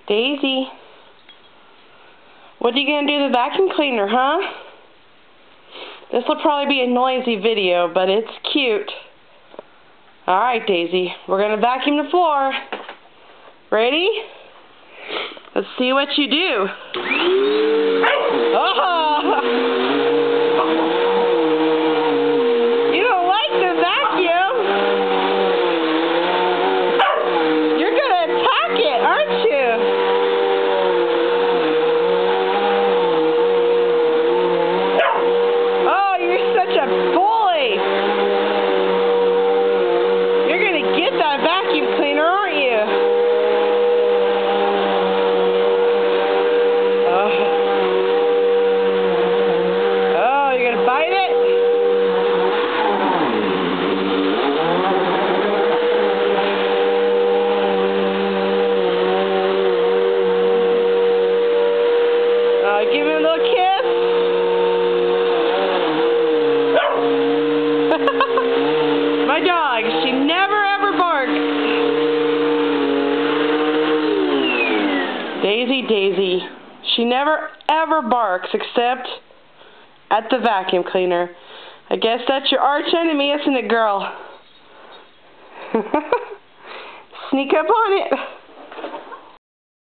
Daisy, what are you going to do to the vacuum cleaner, huh? This will probably be a noisy video, but it's cute. Alright, Daisy, we're going to vacuum the floor. Ready? Let's see what you do. Oh! You don't like the vacuum? You're going to attack it, aren't you? Oh, you're such a bully. You're going to get that vacuum cleaner, aren't you? Give him a little kiss. My dog, she never ever barks. Daisy, she never ever barks except at the vacuum cleaner. I guess that's your arch enemy, isn't it, girl? Sneak up on it.